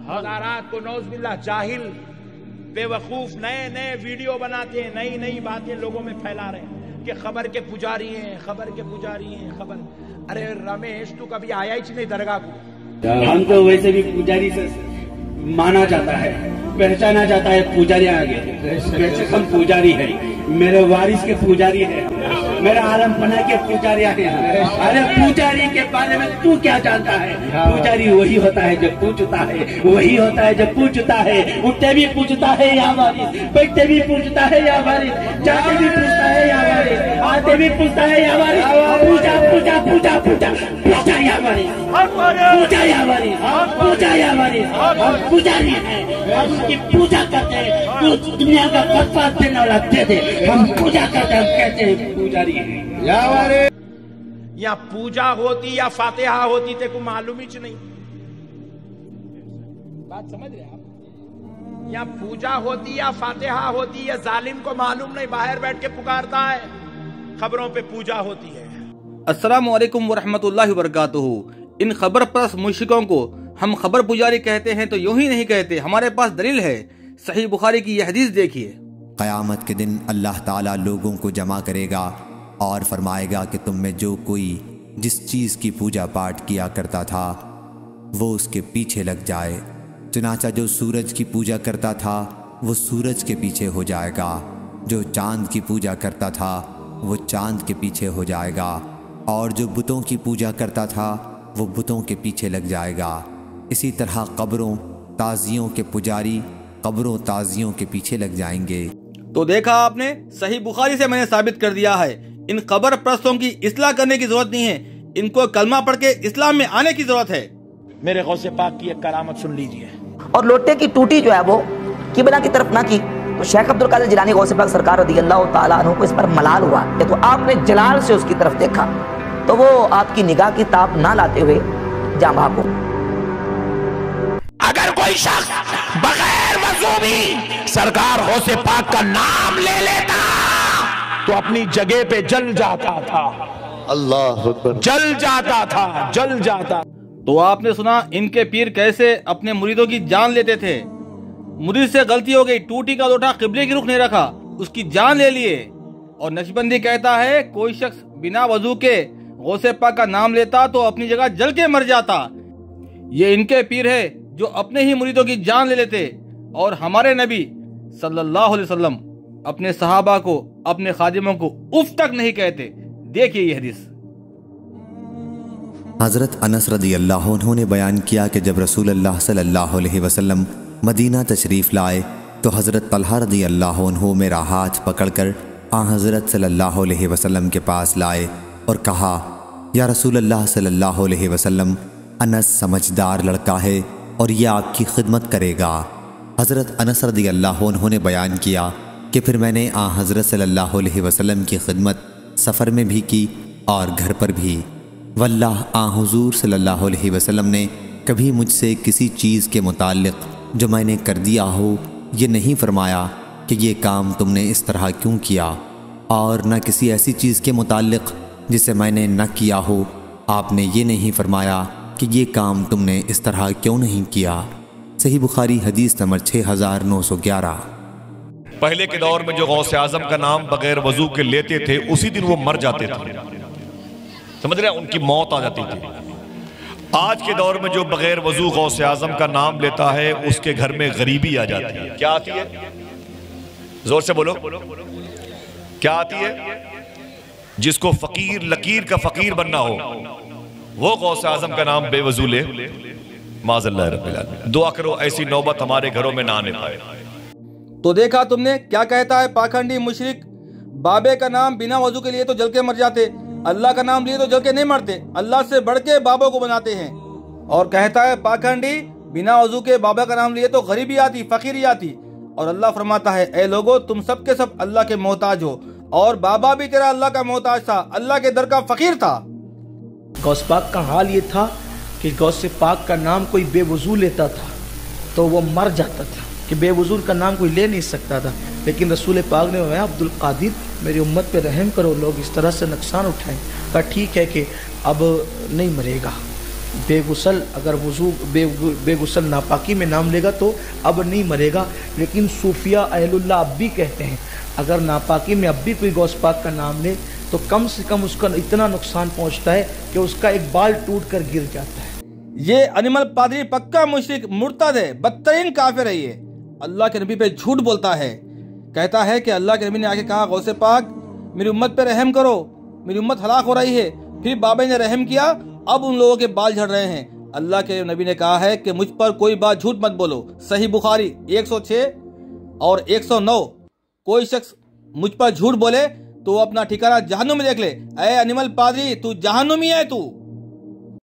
मज़ारात को नौज़बिल्लाह जाहिल बेवकूफ नए नए वीडियो बनाते हैं, नई नई बातें लोगों में फैला रहे हैं कि खबर के पुजारी हैं, खबर के पुजारी हैं, खबर। अरे रमेश, तू कभी आया ही नहीं दरगाह को? हम तो वैसे भी पुजारी से माना जाता है, पहचाना जाता है पुजारी आगे। वैसे हम पुजारी है, मेरे वारिस के पुजारी है, मेरा आलम पना के पुजारी है। अरे पुजारी के बारे में तू क्या जानता है? पुजारी वही होता है जो पूछता है, वही होता है जो पूछता है। उठते भी पूछता है या वारिस, बैठते भी पूछता है या वारिस, जाते भी पूछता है या वारिस, आते भी पूछता है या वारिस। पूजा पूजा पूजा पूजा पूजा या वारिस, पूजा या वारिस, पूजा या वारिस। हम पुजारी हैं, हम उसकी पूजा करते हैं। तू दुनिया का बर्बाद देने वाला दे दे, हम पूजा करते हैं, हम कहते हैं पुजारी हैं या वारिस। या पूजा होती या फातिहा होती थे को मालूम ही नहीं। बात समझ रहे आप? या पूजा होती या फातिहा होती, या जालिम को मालूम नहीं, बाहर बैठ के पुकारता है, खबरों पे पूजा होती है। अस्सलामु अलैकुम वरहमतुल्लाहि वबरकातुहू। इन खबर परस्त मुश्रिकों को हम खबर पुजारी कहते हैं तो यूं ही नहीं कहते, हमारे पास दलील है। सही बुखारी की यह हदीस देखिए। क़यामत के दिन अल्लाह ताला लोगों को जमा करेगा और फरमाएगा कि तुम में जो कोई जिस चीज़ की पूजा पाठ किया करता था वो उसके पीछे लग जाए। चुनाचा जो सूरज की पूजा करता था वो सूरज के पीछे हो जाएगा, जो चांद की पूजा करता था वो चांद के पीछे हो जाएगा, और जो बुतों की पूजा करता था वो बुतों के पीछे लग जाएगा। इसी तरह कब्रों ताजियों के पुजारी कब्रों ताजियों के पीछे लग जाएंगे। तो देखा आपने, सही बुखारी से मैंने साबित कर दिया है। इन खबर परस्तों की इस्लाह करने की जरूरत नहीं है, इनको कलमा पढ़ के इस्लाम में आने की जरूरत है। मेरे गौसे पाक की एक करामत सुन लीजिए। और लोटे की टूटी जो है वो किबला की तरफ ना की, तो शेख अब्दुल कादिर जिलानी गौसे पाक सरकार रज़ियल्लाहु ताला अन्हु को इस पर मलाल हुआ। तो आपने जलाल से उसकी तरफ देखा तो वो आपकी निगाह की ताप ना लाते हुए जाँ भागो। अगर कोई शख्स बगैर वज़ू भी सरकार गौसे पाक का नाम ले लेता तो अपनी जगह पे जल जाता था। अल्लाह अकबर। जल जाता था, जल जाता। तो आपने सुना इनके पीर कैसे अपने मुरीदों की जान लेते थे। मुरीद से गलती हो गई, टूटी का लोटा किबले की रुख नहीं रखा, उसकी जान ले लिए। और नक्शबंदी कहता है कोई शख्स बिना वजू के गौसे पाक का नाम लेता तो अपनी जगह जल के मर जाता। ये इनके पीर है जो अपने ही मुरीदों की जान ले लेते। और हमारे नबी सल्लल्लाहु अलैहि वसल्लम अपने सहाबा को, अपने खादिमों को उफ तक नहीं कहते। देखिए ये हदीस। हज़रत अनस रज़ियल्लाहु अन्हु ने बयान किया कि जब रसूलुल्लाह सल्लल्लाहु अलैहि वसल्लम मदीना तशरीफ़ लाए तो हज़रत तलहा रज़ियल्लाहु अन्हु मेरा हाथ पकड़कर हज़रत सल्लल्लाहु अलैहि वसल्लम के पास लाए और कहा, या रसूलुल्लाह सल्लल्लाहु अलैहि वसल्लम, अनस समझदार लड़का है और यह आपकी खिदमत करेगा। हज़रत अनस रज़ियल्लाहु अन्हु ने बयान किया कि फिर मैंने हज़रत सल्लल्लाहु अलैहि वसल्लम की खिदमत सफ़र में भी की और घर पर भी। वल्लाह हुज़ूर सल्लल्लाहु अलैहि वसल्लम ने कभी मुझसे किसी चीज़ के मुताल्लिक़ जो मैंने कर दिया हो ये नहीं फरमाया कि ये काम तुमने इस तरह क्यों किया, और न किसी ऐसी चीज़ के मुताल्लिक़ जिसे मैंने न किया हो आपने ये नहीं फरमाया कि ये काम तुमने इस तरह क्यों नहीं किया। सही बुखारी हदीस नंबर 6911। पहले के दौर में जो गौसे आजम का नाम बगैर वजू के लेते थे उसी दिन वो मर जाते थे, समझ रहे, उनकी मौत आ जाती थी। आज के दौर में जो बगैर वजू गौसे आजम का नाम लेता है उसके घर में गरीबी आ जाती है। क्या आती है? जोर से बोलो, क्या आती है? जिसको फकीर लकीर का फकीर बनना हो वो गौसे आजम का नाम बेवजू ले, माज़ल्लाह रब्बिल आलमीन। दुआ करो ऐसी नौबत हमारे घरों में ना आने पाए। तो देखा तुमने क्या कहता है पाखंडी मुशरिक, बाबे का नाम बिना वजू के लिए तो जल के मर जाते, अल्लाह का नाम लिए तो जल के नहीं मरते, अल्लाह से बढ़ के बाबा को बनाते हैं। और कहता है पाखंडी बिना वजू के बाबा का नाम लिए तो गरीबी आती, फकीरी आती। और अल्लाह फरमाता है, ए लोगो तुम सब के सब अल्लाह के मोहताज हो, और बाबा भी तेरा अल्लाह का मोहताज था, अल्लाह के दर का फकीर था। गौस पाक का हाल ये था कि गौस पाक का नाम कोई बेवजू लेता था तो वो मर जाता था, कि बेवजू का नाम कोई ले नहीं सकता था। लेकिन रसूल पाक ने कहा, अब्दुल कादिर मेरी उम्मत पे रहम करो, लोग इस तरह से नुकसान उठाएं। कहा ठीक है कि अब नहीं मरेगा, बेगुसल अगर वजू बेगुसल नापाकी में नाम लेगा तो अब नहीं मरेगा। लेकिन सूफिया अहलुल्लाह अब भी कहते हैं अगर नापाकी में अब भी कोई गौस पाक का नाम ले तो कम से कम उसका इतना नुकसान पहुंचता है कि उसका एक बाल टूट कर गिर जाता है। ये अनिमल पादरी पक्का मुशरिक मुर्तद है, बदतरीन काफिर है। ये अल्लाह के नबी पे झूठ बोलता है, कहता है कि अल्लाह के नबी ने आके कहा गौसे पाक मेरी उम्मत पे रहम करो, मेरी उम्मत हलाक हो रही है। फिर बाबा ने रहम किया, अब उन लोगों के बाल झड़ रहे हैं। अल्लाह के नबी ने कहा है कि मुझ पर कोई बात झूठ मत बोलो। सही बुखारी 106 और 109। कोई शख्स मुझ पर झूठ बोले तो अपना ठिकाना जहन्नुम में देख ले। ऐ अनिमल पादरी तू जहन्नुमी है तू।